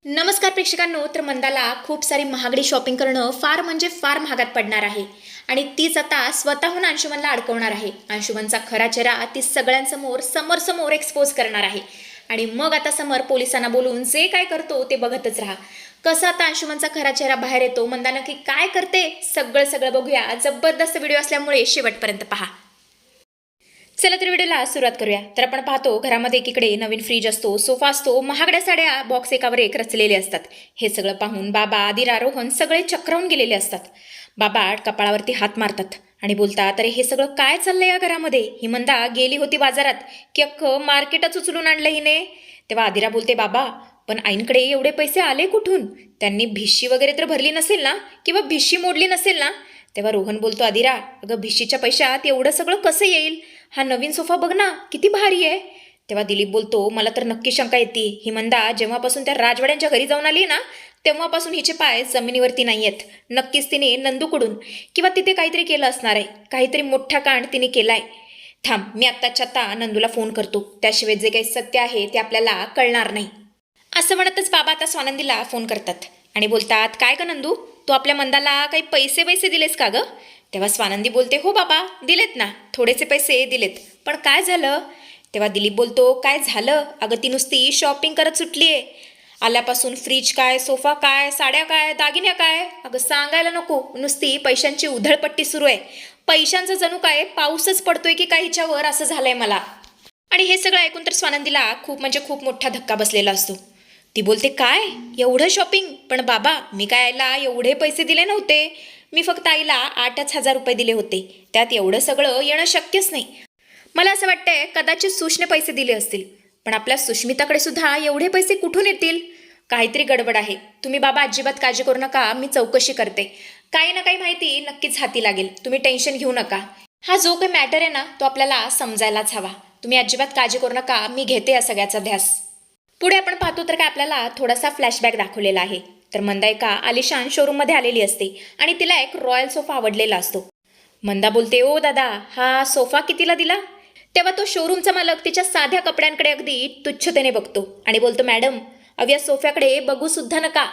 नमस्कार प्रेक्षकांनो. तर मंदाला खूप सारी महागडी शॉपिंग करणं फार म्हणजे फार महागात पडणार आहे आणि तीच आता स्वतःहून अंशुमनला अडकवणार आहे. अंशुमनचा खरा चेहरा ती सगळ्यांसमोर समोर एक्सपोज करणार आहे आणि मग आता समर पोलिसांना बोलून जे काय करतो ते बघतच राहा. कसा आता अंशुमनचा खरा चेहरा बाहेर येतो, मंदा नक्की काय करते, सगळं बघूया. जबरदस्त व्हिडिओ असल्यामुळे शेवटपर्यंत पहा. चला तर व्हिडिओला सुरुवात करूया. तर आपण पाहतो घरामध्ये एकीकडे नवीन फ्रीज असतो, सोफा असतो, महागड्या साड्या बॉक्स एकावर एक रचलेले असतात. हे सगळं पाहून बाबा, आदिरा, रोहन सगळे चक्रावून गेलेले असतात. बाबा कपाळावरती हात मारतात आणि बोलतात, अरे हे सगळं काय चाललंय या घरामध्ये? ही मंदा गेली होती बाजारात की अख्खं मार्केटच उचलून आणलं हिने. तेव्हा आदिरा बोलते, बाबा पण आईंकडे एवढे पैसे आले कुठून? त्यांनी भिशी वगैरे तर भरली नसेल ना, किंवा भिशी मोडली नसेल ना? तेव्हा रोहन बोलतो, आदिरा अगं भिशीच्या पैशात एवढं सगळं कसं येईल? हा नवीन सोफा बघ ना, किती भारी आहे. तेव्हा दिलीप बोलतो, मला तर नक्की शंका येते, ही मंदा जेव्हापासून त्या राजवाड्यांच्या घरी जाऊन आली ना, तेव्हापासून हिचे पाय जमिनीवरती नाही आहेत. नक्कीच तिने नंदूकडून किंवा तिथे काहीतरी केलं असणार आहे, काहीतरी मोठा कांड तिने केलाय. थांब, मी आत्ताच्या आत्ता नंदूला फोन करतो, त्याशिवाय जे काही सत्य आहे ते आपल्याला कळणार नाही. असं म्हणतच बाबा आता स्वानंदीला फोन करतात आणि बोलतात, काय ग नंदू, तू आपल्या मंदाला काही पैसे दिलेस का ग? तेव्हा स्वानंदी बोलते, हो बाबा दिलेत ना, थोडेसे पैसे दिलेत. पण काय झालं? तेव्हा दिलीप बोलतो, काय झालं अगं, ती नुसती शॉपिंग करत सुटली आहे. आल्यापासून फ्रीज काय, सोफा काय, साड्या काय, दागिन्या काय, अगं सांगायला नको, नुसती पैशांची उधळपट्टी सुरू आहे. पैशांचं जणू काय पाऊसच पडतोय की काय हिच्यावर, असं झालंय मला. आणि हे सगळं ऐकून तर स्वानंदीला खूप म्हणजे खूप मोठा धक्का बसलेला असतो. ती बोलते, काय एवढं शॉपिंग? पण बाबा मी काय आईला एवढे पैसे दिले नव्हते, मी फक्त आईला 8,000 रुपये दिले होते, त्यात एवढं सगळं येणं शक्यच नाही. मला असं वाटतंय कदाचित सुषने पैसे दिले असतील, पण आपल्या सुष्मिताकडे सुद्धा एवढे पैसे कुठून येतील? काहीतरी गडबड आहे. तुम्ही बाबा अजिबात काळजी करू नका, मी चौकशी करते, काही ना काही माहिती नक्कीच हाती लागेल, तुम्ही टेन्शन घेऊ नका. हा जो काही मॅटर आहे ना, तो आपल्याला समजायलाच हवा. तुम्ही अजिबात काळजी करू नका, मी घेते या सगळ्याचा ध्यास. पुढे आपण पाहतो तर काय आपल्याला थोडासा फ्लॅशबॅक दाखवलेला आहे. तर मंदा एका आलिशान शोरूममध्ये आलेली असते आणि तिला एक रॉयल सोफा आवडलेला असतो. मंदा बोलते, ओ दादा हा सोफा कितीला दिला? तेव्हा तो शोरूमचा मालक तिच्या साध्या कपड्यांकडे अगदी तुच्छतेने बघतो आणि बोलतो, मॅडम या सोफ्याकडे बघू सुद्धा नका,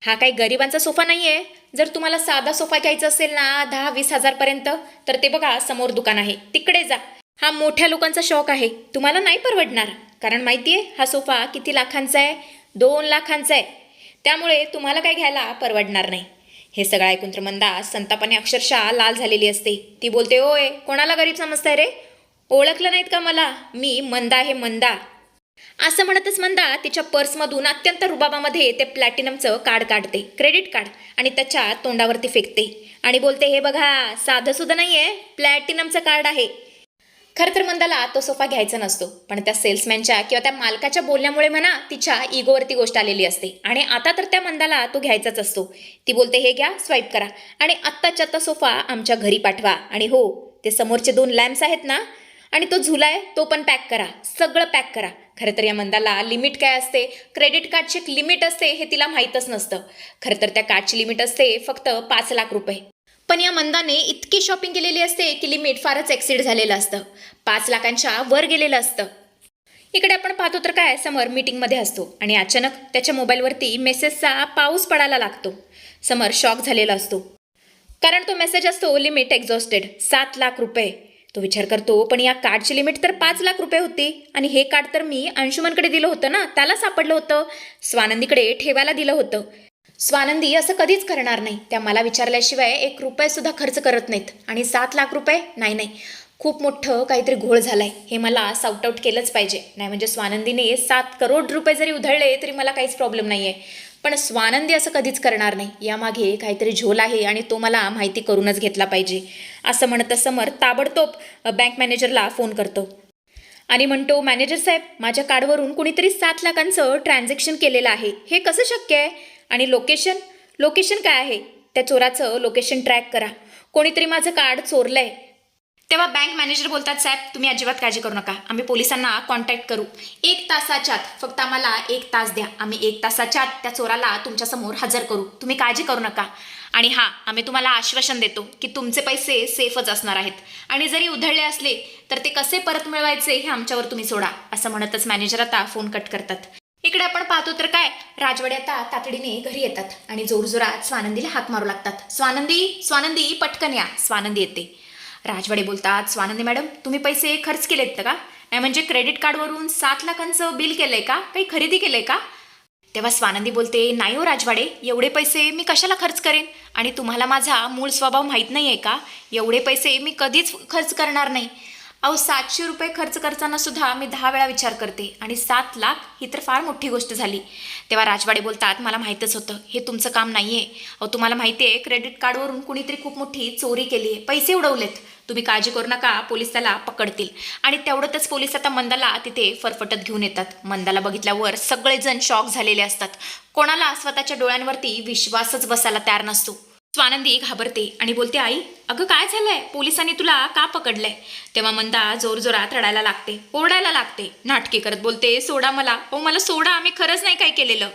हा काही गरिबांचा सोफा नाहीये. जर तुम्हाला साधा सोफा घ्यायचा असेल ना 10-20 हजारपर्यंत, तर ते बघा समोर दुकान आहे, तिकडे जा. हा मोठ्या लोकांचा शौक आहे, तुम्हाला नाही परवडणार. कारण माहितीये हा सोफा किती लाखांचा आहे? 2 लाखांचा आहे. त्यामुळे तुम्हाला काय घ्यायला परवडणार नाही. हे सगळं ऐकून तर मंदा संतापाने अक्षरशः लाल झालेली असते. ती बोलते, ओय कोणाला गरीब समजताय रे? ओळखलं नाहीत का मला? मी मंदा आहे, मंदा. असं म्हणतच मंदा तिच्या पर्समधून अत्यंत रुबाबामध्ये ते प्लॅटिनमचं कार्ड काढते, क्रेडिट कार्ड, आणि त्याच्या तोंडावरती फेकते आणि बोलते, हे बघा साधं सुद्धा नाहीये, प्लॅटिनमचं कार्ड आहे. खरं तर मंदाला तो सोफा घ्यायचा नसतो, पण त्या सेल्समॅनच्या किंवा त्या मालकाच्या बोलण्यामुळे म्हणा तिच्या इगोवरती गोष्ट आलेली असते आणि आता तर त्या मंदाला तो घ्यायचाच असतो. ती बोलते, हे घ्या, स्वाईप करा आणि आत्ताच्या आत्ता सोफा आमच्या घरी पाठवा. आणि हो, ते समोरचे 2 लॅम्प्स आहेत ना, आणि तो झुला आहे तो पण पॅक करा, सगळं पॅक करा. खरं तर या मंदाला लिमिट काय असते, क्रेडिट कार्डची एक लिमिट असते, हे तिला माहीतच नसतं. खरं तर त्या कार्डची लिमिट असते फक्त 5 लाख रुपये. पण या मंदाने इतकी शॉपिंग केलेली असते की लिमिट फारच एक्सीड झालेलं असतं, 5 लाखांच्या वर गेलेलं असतं. इकडे आपण पाहतो तर काय समर मीटिंगमध्ये असतो आणि अचानक त्याच्या मोबाईलवरती मेसेजचा पाऊस पडायला लागतो. समर शॉक झालेला असतो, कारण तो मेसेज असतो लिमिट एक्झॉस्टेड, 7 लाख रुपये. तो विचार करतो, पण या कार्डची लिमिट तर 5 लाख रुपये होती आणि हे कार्ड तर मी अंशुमनकडे दिलं होतं ना, त्याला सापडलं होतं, स्वानंदीकडे ठेवायला दिलं होतं. स्वानंदी असं कधीच करणार नाही, त्या मला विचारल्याशिवाय 1 रुपया सुद्धा खर्च करत नाहीत. आणि 7 लाख रुपये? नाही, खूप मोठं काहीतरी घोळ झालाय, हे मला सॉर्ट आउट केलंच पाहिजे. नाही म्हणजे स्वानंदीने 7 करोड रुपये जरी उधळले तरी मला काहीच प्रॉब्लेम नाही आहे, पण स्वानंदी असं कधीच करणार नाही, यामागे काहीतरी झोल आहे आणि तो मला माहिती करूनच घेतला पाहिजे. असं म्हणत समर ताबडतोब बँक मॅनेजरला फोन करतो आणि म्हणतो, मॅनेजर साहेब माझ्या कार्डवरून कोणीतरी 7 लाखांचं ट्रान्झॅक्शन केलेलं आहे, हे कसं शक्य आहे? आणि लोकेशन काय आहे? त्या चोराचं लोकेशन ट्रॅक करा, कोणीतरी माझं कार्ड चोरलंय. तेव्हा बँक मॅनेजर बोलतात, साहेब तुम्ही अजिबात काळजी करू नका, आम्ही पोलिसांना कॉन्टॅक्ट करू. 1 तासाच्या आत, फक्त आम्हाला 1 तास द्या, आम्ही 1 तासाच्या आत त्या चोराला तुमच्यासमोर हजर करू, तुम्ही काळजी करू नका. आणि हां, आम्ही तुम्हाला आश्वासन देतो की तुमचे पैसे सेफच असणार आहेत आणि जरी उधळले असले तर ते कसे परत मिळवायचे हे आमच्यावर तुम्ही सोडा. असं म्हणतच मॅनेजर आता फोन कट करतात. इकडे आपण पाहतो तर काय, राजवाडे आता तातडीने घरी येतात आणि जोरजोरात स्वानंदीला हाक मारू लागतात. स्वानंदी, स्वानंदी, पटकन या. स्वानंदी येते. राजवाडे बोलतात, स्वानंदी मॅडम, तुम्ही पैसे खर्च केलेत का? नाही म्हणजे क्रेडिट कार्डवरून 7 लाखांचं बिल केलंय का? काही खरेदी केलंय का? तेव्हा स्वानंदी बोलते, नाही हो राजवाडे, एवढे पैसे मी कशाला खर्च करेन? आणि तुम्हाला माझा मूळ स्वभाव माहीत नाही आहे का? एवढे पैसे मी कधीच खर्च करणार नाही. अहो, 700 रुपये खर्च करताना सुद्धा मी 10 वेळा विचार करते आणि 7 लाख ही तर फार मोठी गोष्ट झाली. तेव्हा राजवाडे बोलतात, मला माहीतच होतं हे तुमचं काम नाही आहे. अहो, तुम्हाला माहिती आहे क्रेडिट कार्डवरून कुणीतरी खूप मोठी चोरी केली आहे, पैसे उडवलेत. तुम्ही काळजी करू नका, पोलीस त्याला पकडतील. आणि तेवढंच पोलीस आता मंदाला तिथे फरफटत घेऊन येतात. मंदाला बघितल्यावर सगळेजण शॉक झालेले असतात. कोणाला स्वतःच्या डोळ्यांवरती विश्वासच बसायला तयार नसतो. स्वानंदी घाबरते आणि बोलते, आई, अगं काय झालंय? पोलिसांनी तुला का पकडलंय? तेव्हा मंदा जोरजोरात रडायला लागते, ओरडायला लागते, नाटके करत बोलते, सोडा मला, ओ मला सोडा, आम्ही खरंच नाही काय केलेलं.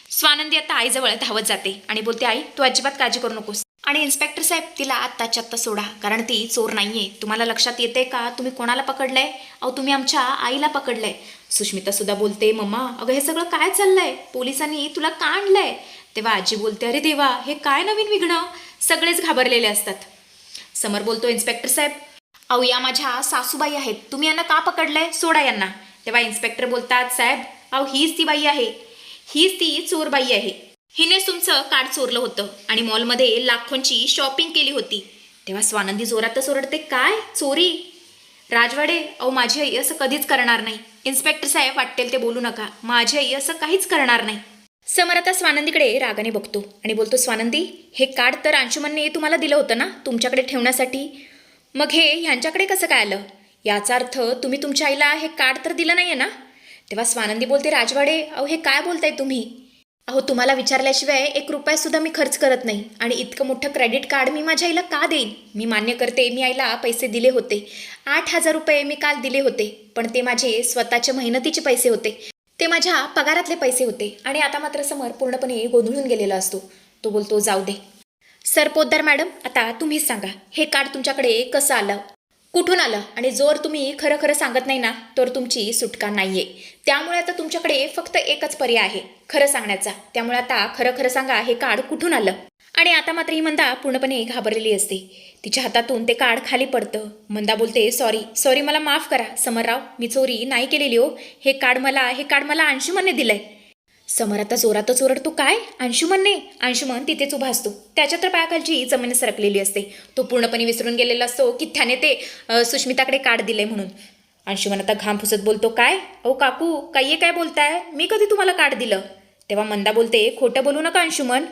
स्वानंदी आता आईजवळ धावत जाते आणि बोलते, आई, तू अजिबात काळजी करू नकोस. आणि इन्स्पेक्टर साहेब, तिला आत्ताच्या आत्ता सोडा, कारण ती चोर नाहीये. तुम्हाला लक्षात येते का तुम्ही कोणाला पकडलंय? अहो, तुम्ही आमच्या आईला पकडलंय. सुष्मिता सुद्धा बोलते, मम्मा, अगं हे सगळं काय चाललंय? पोलिसांनी तुला का आणलंय? तेव्हा आजी बोलते, अरे देवा, हे काय नवीन विघ्न? सगळेच घाबरलेले असतात. समर बोलतो, इन्स्पेक्टर साहेब, अहो या माझ्या सासूबाई आहेत, तुम्ही यांना का पकडलंय? सोडा यांना. तेव्हा इन्स्पेक्टर बोलतात, साहेब, अहो हीच ती बाई आहे, हीच ती चोरबाई आहे. हिनेच तुमचं कार्ड चोरलं होतं आणि मॉलमध्ये लाखोंची शॉपिंग केली होती. तेव्हा स्वानंदी जोरातच ओरडते, काय चोरी? राजवाडे, अहो माझी आई असं कधीच करणार नाही. इन्स्पेक्टर साहेब, वाटेल ते बोलू नका, माझी आई असं काहीच करणार नाही. समर आता स्वानंदीकडे रागाने बघतो आणि बोलतो, स्वानंदी, हे कार्ड तर अंशुमनने तुम्हाला दिलं होतं ना तुमच्याकडे ठेवण्यासाठी, मग हे ह्यांच्याकडे कसं काय आलं? याचा अर्थ तुम्ही तुमच्या आईला हे कार्ड तर दिलं नाही आहे ना? तेव्हा स्वानंदी बोलते, राजवाडे, अहो हे काय बोलताय तुम्ही? अहो, तुम्हाला विचारल्याशिवाय 1 रुपयासुद्धा मी खर्च करत नाही आणि इतकं मोठं क्रेडिट कार्ड मी माझ्या आईला का देईन? मी मान्य करते, मी आईला पैसे दिले होते. 8,000 रुपये मी काल दिले होते, पण ते माझे स्वतःच्या मेहनतीचे पैसे होते, ते माझ्या पगारातले पैसे होते. आणि आता मात्र समर पूर्णपणे गोंधळून गेलेला असतो. तो बोलतो, जाऊ दे. सर पोद्दार मॅडम, आता तुम्हीच सांगा, हे कार्ड तुमच्याकडे कसं आलं, कुठून आलं? आणि जोर तुम्ही खरं खरं सांगत नाही ना, तर तुमची सुटका नाही आहे. त्यामुळे आता तुमच्याकडे फक्त एकच पर्याय आहे, खरं सांगण्याचा. त्यामुळे आता खरं खरं सांगा, हे कार्ड कुठून आलं? आणि आता मात्र ही मंदा पूर्णपणे घाबरलेली असते. तिच्या हातातून ते कार्ड खाली पडतं. मंदा बोलते, सॉरी सॉरी, मला माफ करा समरराव, मी चोरी नाही केलेली हो. हे कार्ड मला अंशुमनने दिलंय. समर आता जोरातच ओरडतो, काय? अंशुमनने? अंशुमन तिथेच उभा असतो. त्याच्या तर पायाखालची जमीन सरकलेली असते. तो पूर्णपणे विसरून गेलेला असतो की त्याने ते सुष्मिताकडे कार्ड दिले म्हणून. अंशुमन आता घाम फुसत बोलतो, काय? अहो काकू, काय बोलताय? मी कधी तुम्हाला कार्ड दिलं? तेव्हा मंदा बोलते, खोटं बोलू नका अंशुमन.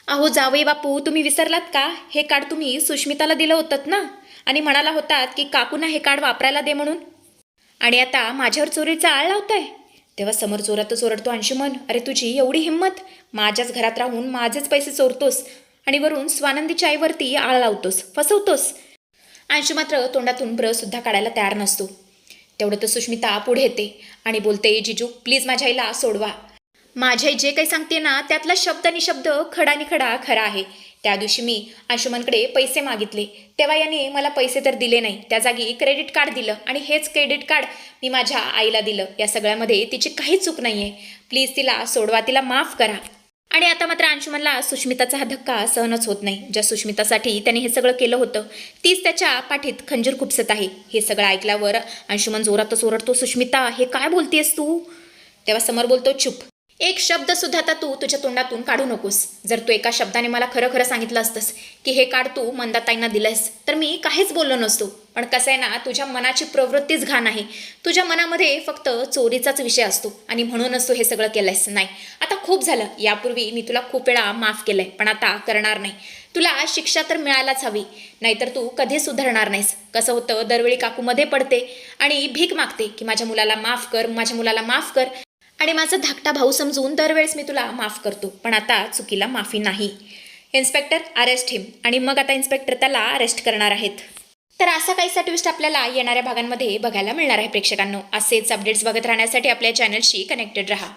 अहो जावई बापू, तुम्ही विसरलात का? हे कार्ड तुम्ही सुष्मिताला दिलं होतं ना, आणि म्हणाला होतात की काकूंना हे कार्ड वापरायला दे म्हणून, आणि आता माझ्यावर चोरीचा आळ लावताय. तेव्हा समोर जोरातच ओरडतो, अंशुमन, अरे तुझी एवढी हिंमत? माझ्याच घरात राहून माझेच पैसे चोरतोस आणि वरून स्वानंदीच्या आईवरती आळ लावतोस, फसवतोस. अंशू मात्र तोंडातून ब्रसुद्धा काढायला तयार नसतो. तेवढं तर सुष्मिता पुढे येते आणि बोलते, जिजू प्लीज माझ्या आईला सोडवा. माझी आई जे काही सांगते ना, त्यातला शब्द आणि शब्द खडानी खडा खरा आहे. त्या दिवशी मी अंशुमनकडे पैसे मागितले, तेव्हा याने मला पैसे तर दिले नाही, त्या जागी क्रेडिट कार्ड दिलं, आणि हेच क्रेडिट कार्ड मी माझ्या आईला दिलं. या सगळ्यामध्ये तिची काहीच चूक नाही आहे. प्लीज तिला सोडवा, तिला माफ करा. आणि आता मात्र अंशुमनला सुष्मिताचा हा धक्का सहनच होत नाही. ज्या सुष्मितासाठी त्याने हे सगळं केलं होतं, तीच त्याच्या पाठीत खंजीर खुपसत आहे. हे सगळं ऐकल्यावर अंशुमन जोरातच ओरडतो, सुष्मिता, हे काय बोलतेस तू? तेव्हा समर बोलतो, चुप, एक शब्द सुद्धा आता तू तुझ्या तोंडातून काढू नकोस. जर तू एका शब्दाने मला खरं खरं सांगितलं असतंस की हे कार्ड तू मंदाताईंना दिलंस, तर मी काहीच बोललो नसतो. पण कसं आहे ना, तुझ्या मनाची प्रवृत्तीच घाण आहे. तुझ्या मनामध्ये फक्त चोरीचाच विषय असतो आणि म्हणूनच तू हे सगळं केलंयस. नाही, आता खूप झालं. यापूर्वी मी तुला खूप वेळा माफ केलंय, पण आता करणार नाही. तुला शिक्षा तर मिळायलाच हवी, नाहीतर तू कधी सुधारणार नाहीस. कसं होतं, दरवेळी काकूमध्ये पडते आणि भीक मागते की माझ्या मुलाला माफ कर, माझ्या मुलाला माफ कर, आणि माझा धाकटा भाऊ समजून दरवेळेस मी तुला माफ करतो, पण आता चुकीला माफी नाही. इन्स्पेक्टर, अरेस्ट हिम. आणि मग आता इन्स्पेक्टर त्याला अरेस्ट करणार आहेत. तर असा काहीसा ट्विस्ट आपल्याला येणाऱ्या भागांमध्ये बघायला मिळणार आहे प्रेक्षकांनो. असेच अपडेट्स बघत राहण्यासाठी आपल्या चॅनलशी कनेक्टेड रहा.